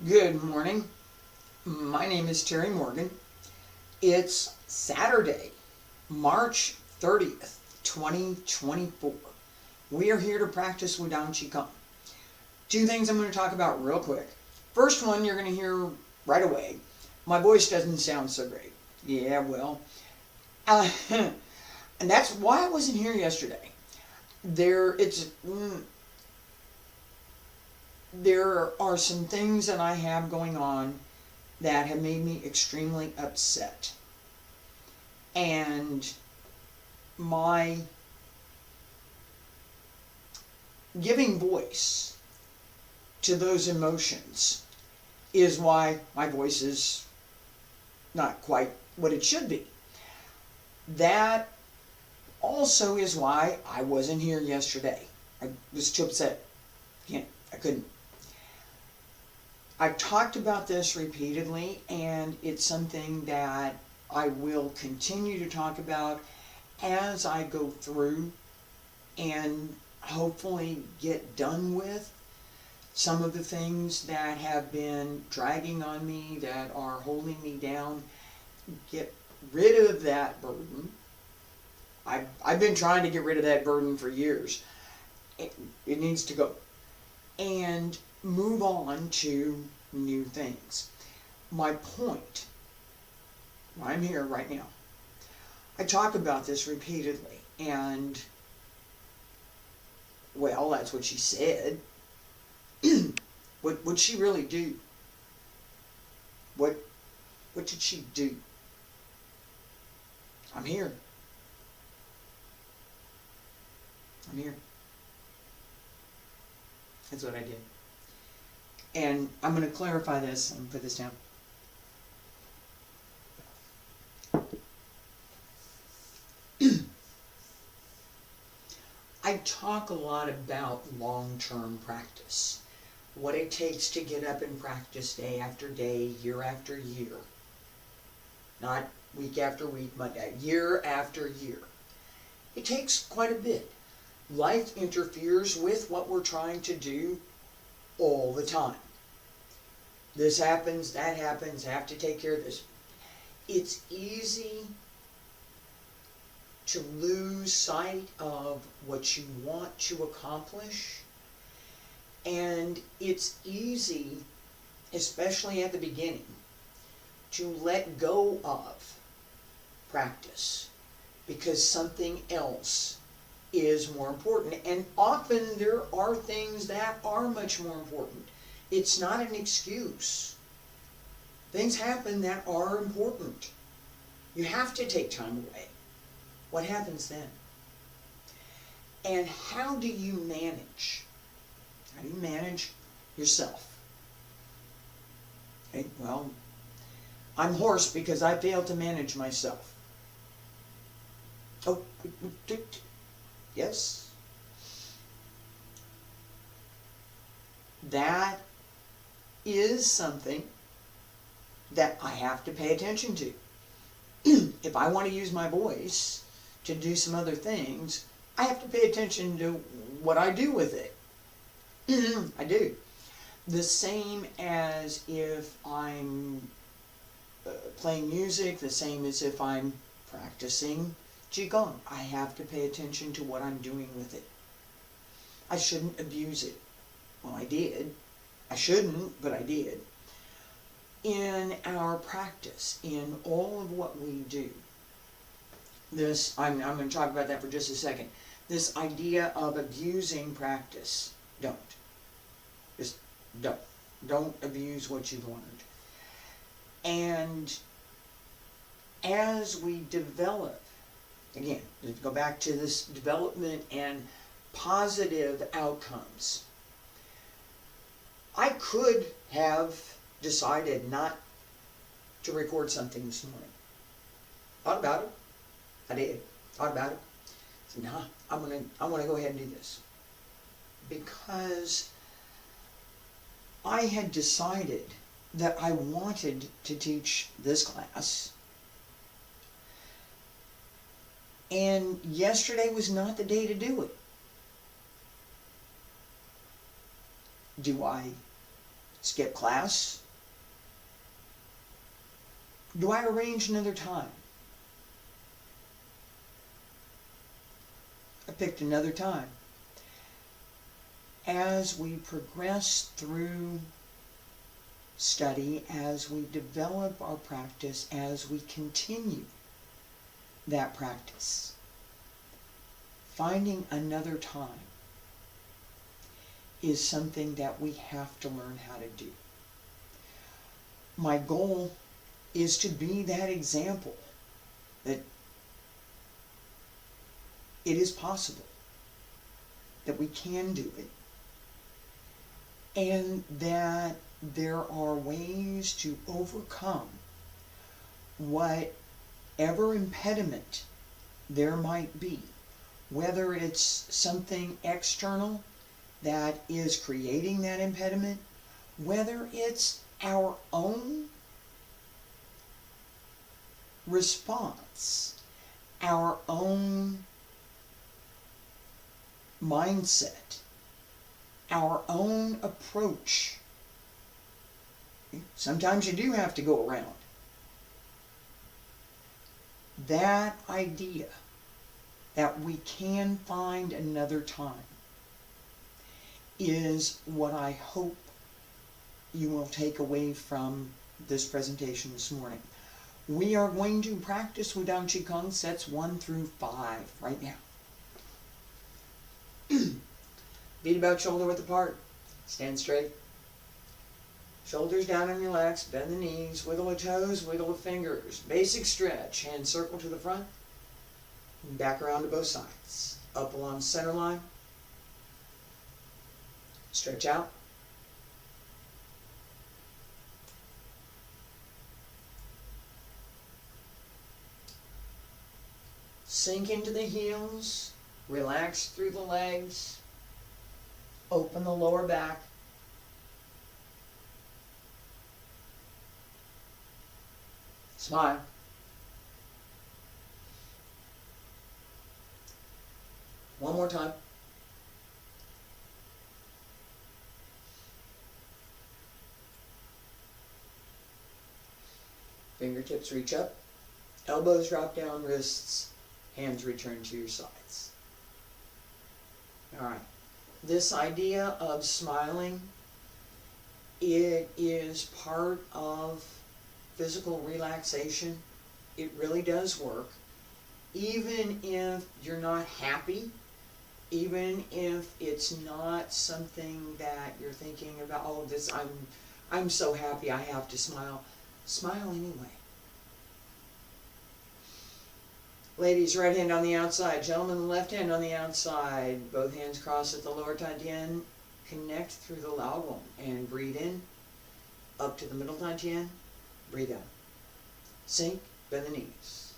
Good morning. My name is Terry Morgan. It's Saturday, March 30th, 2024. We are here to practice Wudang Qigong. Two things I'm going to talk about real quick. First one you're going to hear right away. My voice doesn't sound so great. Yeah, well, and that's why I wasn't here yesterday. There are some things that I have going on that have made me extremely upset. And my giving voice to those emotions is why my voice is not quite what it should be. That also is why I wasn't here yesterday. I was too upset. I couldn't. I've talked about this repeatedly, and it's something that I will continue to talk about as I go through and hopefully get done with some of the things that have been dragging on me, that are holding me down. Get rid of that burden. I've been trying to get rid of that burden for years. It needs to go. And move on to new things. My point, I'm here right now. I talk about this repeatedly, and well, that's what she said. What'd she really do? What did she do? I'm here. I'm here. That's what I did. And I'm going to clarify this and put this down. I talk a lot about long-term practice. What it takes to get up and practice day after day, year after year. Not week after week, but year after year. It takes quite a bit. Life interferes with what we're trying to do all the time. This happens, that happens, I have to take care of this. It's easy to lose sight of what you want to accomplish, and it's easy, especially at the beginning, to let go of practice because something else is more important. And often there are things that are much more important. It's not an excuse. Things happen that are important. You have to take time away. What happens then? And how do you manage? How do you manage yourself? Okay, well, I'm hoarse because I failed to manage myself. Oh, yes. That is something that I have to pay attention to. If I want to use my voice to do some other things, I have to pay attention to what I do with it. I do. The same as if I'm playing music, the same as if I'm practicing Qigong. I have to pay attention to what I'm doing with it. I shouldn't abuse it. Well, I did. I shouldn't, but I did. In our practice, in all of what we do, I'm going to talk about that for just a second. This idea of abusing practice, don't. Just don't. Don't abuse what you've learned. And as we develop, again, let's go back to this development and positive outcomes. I could have decided not to record something this morning. Thought about it. I did. Thought about it. Said, nah, I want to go ahead and do this. Because I had decided that I wanted to teach this class. And yesterday was not the day to do it. Do I skip class? Do I arrange another time? I picked another time. As we progress through study, as we develop our practice, as we continue that practice, finding another time is something that we have to learn how to do. My goal is to be that example that it is possible, that we can do it, and that there are ways to overcome whatever impediment there might be, whether it's something external that is creating that impediment, whether it's our own response, our own mindset, our own approach. Sometimes you do have to go around. That idea that we can find another time is what I hope you will take away from this presentation this morning. We are going to practice Wudang Qigong sets 1 through 5 right now. Feet about shoulder width apart. Stand straight. Shoulders down and relaxed. Bend the knees. Wiggle the toes. Wiggle the fingers. Basic stretch. Hand circle to the front. Back around to both sides. Up along center line. Stretch out. Sink into the heels. Relax through the legs. Open the lower back. Smile. One more time. Fingertips reach up. Elbows drop down, wrists, hands return to your sides. All right. This idea of smiling, it is part of physical relaxation. It really does work. Even if you're not happy, even if it's not something that you're thinking about, oh, this I'm so happy I have to smile. Smile anyway. Ladies, right hand on the outside. Gentlemen, left hand on the outside. Both hands cross at the lower Tantien. Connect through the Lao and breathe in. Up to the middle Tantien. Breathe out. Sink, bend the knees.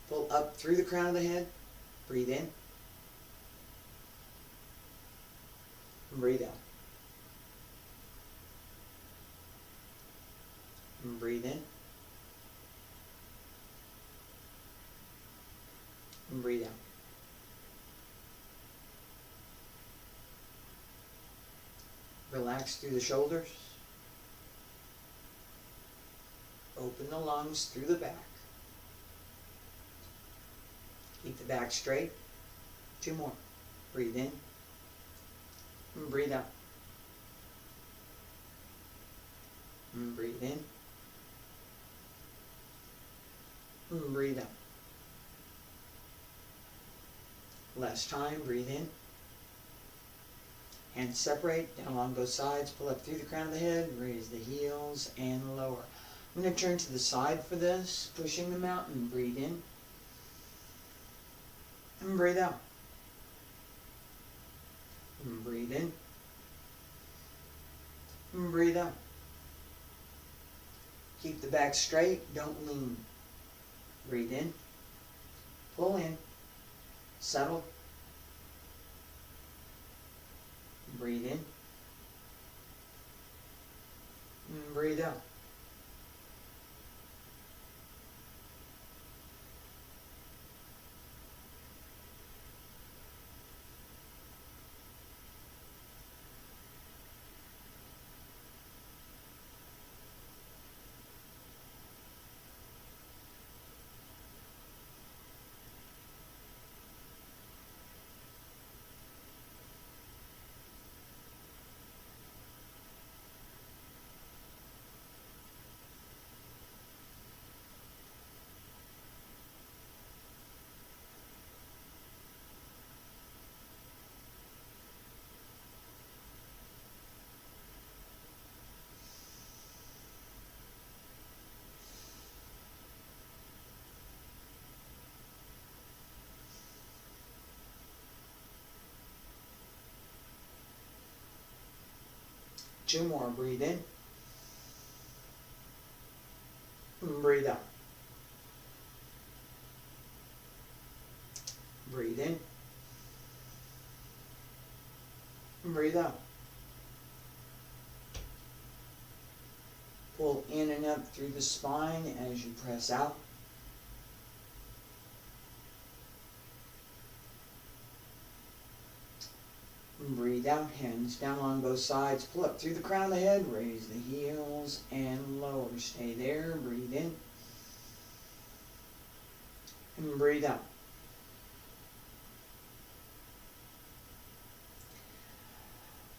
Pull up through the crown of the head. Breathe in. And breathe out. And breathe in. And breathe out. Relax through the shoulders. Open the lungs through the back. Keep the back straight. 2 more. Breathe in. And breathe out. And breathe in. And breathe out. Last time, breathe in. Hands separate, down along both sides, pull up through the crown of the head, raise the heels and lower. I'm going to turn to the side for this, pushing them out, and breathe in. And breathe out. And breathe in. And breathe out. Keep the back straight, don't lean. Breathe in. Pull in. Settle. Breathe in. And breathe out. 2 more. Breathe in. Breathe out. Breathe in. Breathe out. Pull in and up through the spine as you press out. Breathe out, hands down on both sides. Pull up through the crown of the head, raise the heels and lower. Stay there, breathe in. And breathe out.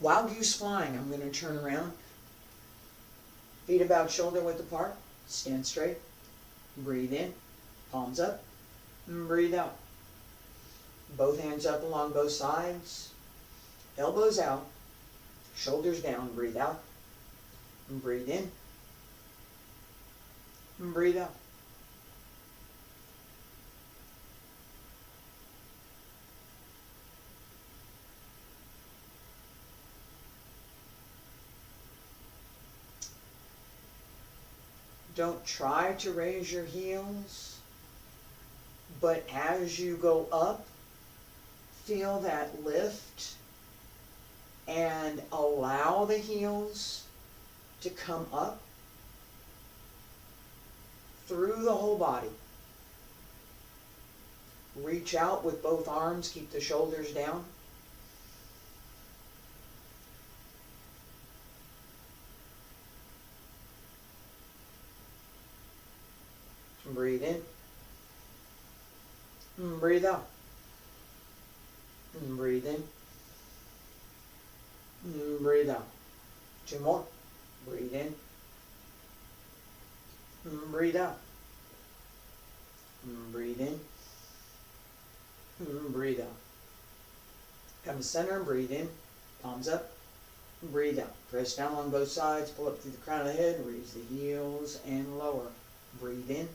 Wild goose flying, I'm going to turn around. Feet about shoulder width apart. Stand straight. Breathe in. Palms up. And breathe out. Both hands up along both sides. Elbows out. Shoulders down. Breathe out. And breathe in. And breathe out. Don't try to raise your heels, but as you go up, feel that lift and allow the heels to come up through the whole body. Reach out with both arms, keep the shoulders down. Breathe in. Breathe out. Breathe in. Breathe out. 2 more. Breathe in. Breathe out. Breathe in. Breathe out. Come to center. Breathe in. Palms up. Breathe out. Press down on both sides. Pull up through the crown of the head. Raise the heels and lower. Breathe in.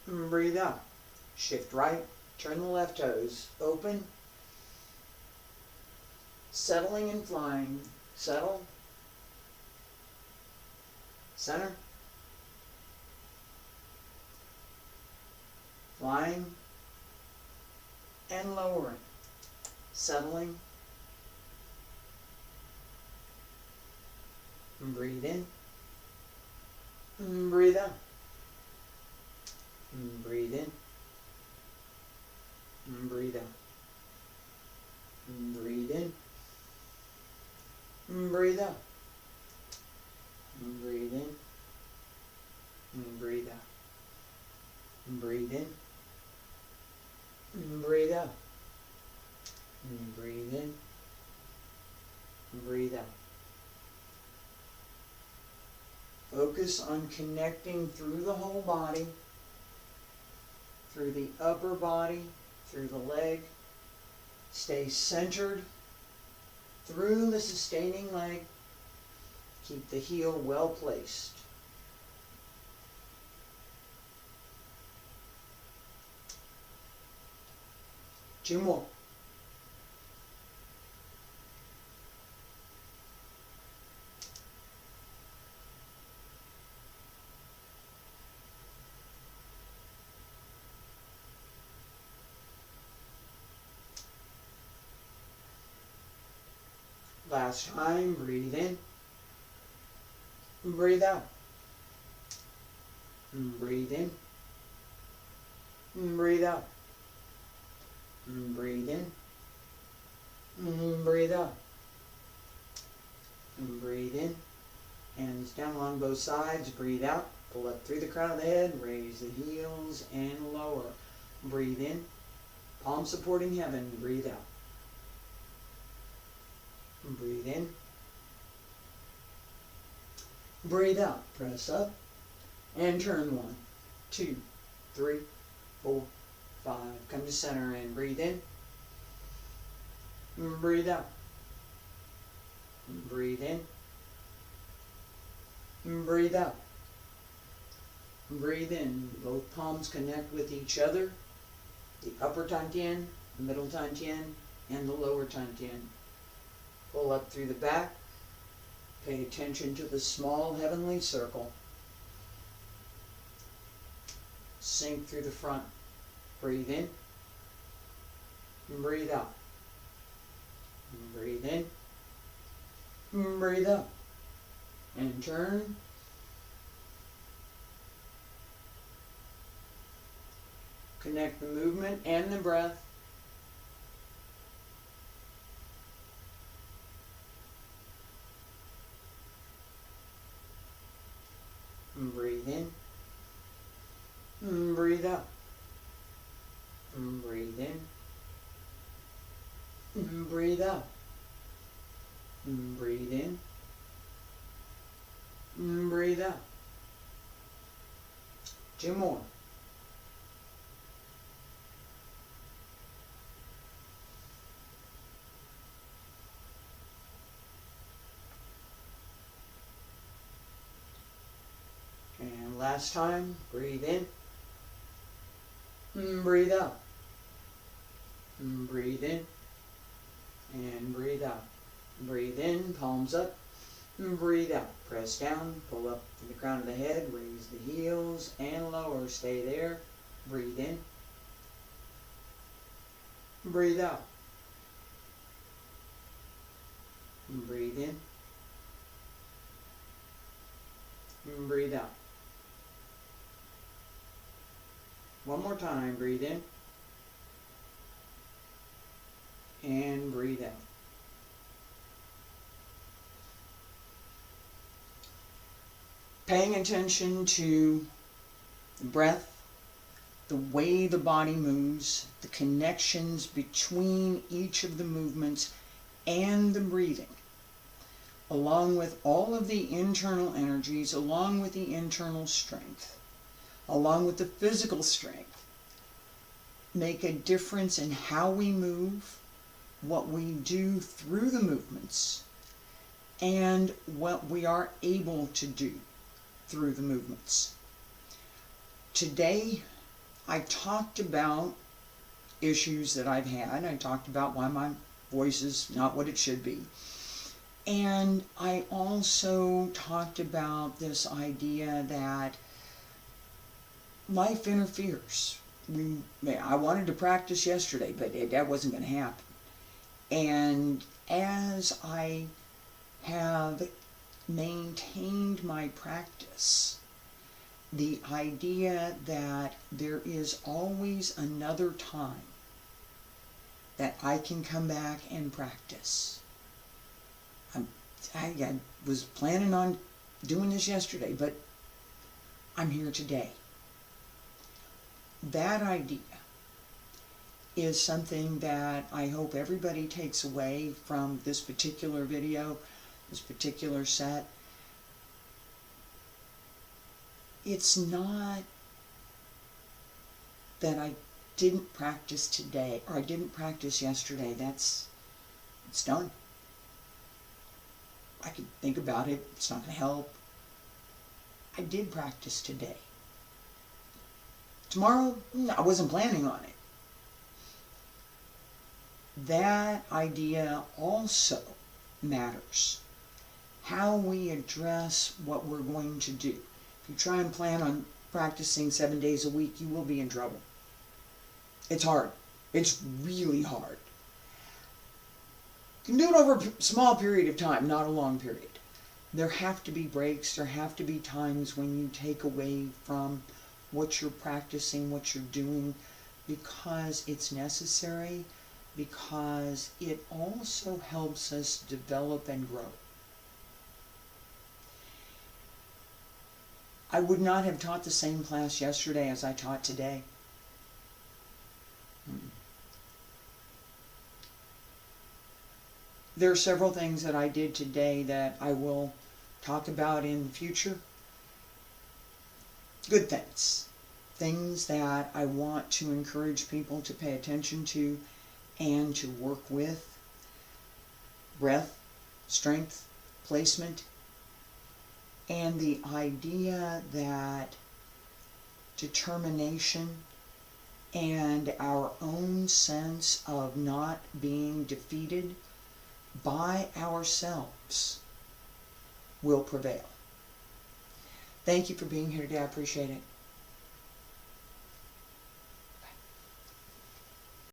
Breathe out. Shift right. Turn the left toes. Open. Settling and flying. Settle. Center. Flying. And lowering. Settling. Breathe in. Breathe out. Breathe in. Breathe out. Breathe in. Breathe out. Breathe in. Breathe out. Breathe in. Breathe out. Breathe in. Breathe out. Focus on connecting through the whole body, through the upper body, through the leg. Stay centered through the sustaining leg. Keep the heel well placed. Two more. Last time, breathe in. Breathe out. Breathe in. Breathe out. Breathe in. Breathe out. Breathe in. Hands down along both sides. Breathe out. Pull up through the crown of the head. Raise the heels and lower. Breathe in. Palm supporting heaven. Breathe out. Breathe in. Breathe out. Press up and turn 1, 2, 3, 4, 5. Come to center and breathe in. Breathe out. Breathe in. Breathe out. Breathe in. Both palms connect with each other. The upper Tantien, the middle Tantien, and the lower Tantien. Pull up through the back. Pay attention to the small heavenly circle. Sink through the front. Breathe in. And breathe out. And breathe in. And breathe out. And turn. Connect the movement and the breath. And breathe in. And breathe out. And breathe in. And breathe out. And breathe in. And breathe out. 2 more. And last time, breathe in. And breathe out. And breathe in. And breathe out. Breathe in, palms up. And breathe out. Press down, pull up to the crown of the head, raise the heels and lower. Stay there. Breathe in. Breathe out. And breathe in. And breathe out. One more time. Breathe in. And breathe out. Paying attention to the breath, the way the body moves, the connections between each of the movements and the breathing, along with all of the internal energies, along with the internal strength, along with the physical strength, make a difference in how we move, what we do through the movements, and what we are able to do through the movements. Today, I talked about issues that I've had. I talked about why my voice is not what it should be. And I also talked about this idea that life interferes. I wanted to practice yesterday, but that wasn't going to happen. And as I have maintained my practice, the idea that there is always another time that I can come back and practice. I was planning on doing this yesterday, but I'm here today. That idea is something that I hope everybody takes away from this particular video, this particular set. It's not that I didn't practice today or I didn't practice yesterday. It's done. I could think about it. It's not going to help. I did practice today. Tomorrow, I wasn't planning on it. That idea also matters. How we address what we're going to do. If you try and plan on practicing 7 days a week, you will be in trouble. It's hard. It's really hard. You can do it over a small period of time, not a long period. There have to be breaks. There have to be times when you take away from what you're practicing, what you're doing, because it's necessary, because it also helps us develop and grow. I would not have taught the same class yesterday as I taught today. There are several things that I did today that I will talk about in the future. Good things. Things that I want to encourage people to pay attention to and to work with. Breath, strength, placement, and the idea that determination and our own sense of not being defeated by ourselves will prevail. Thank you for being here today. I appreciate it.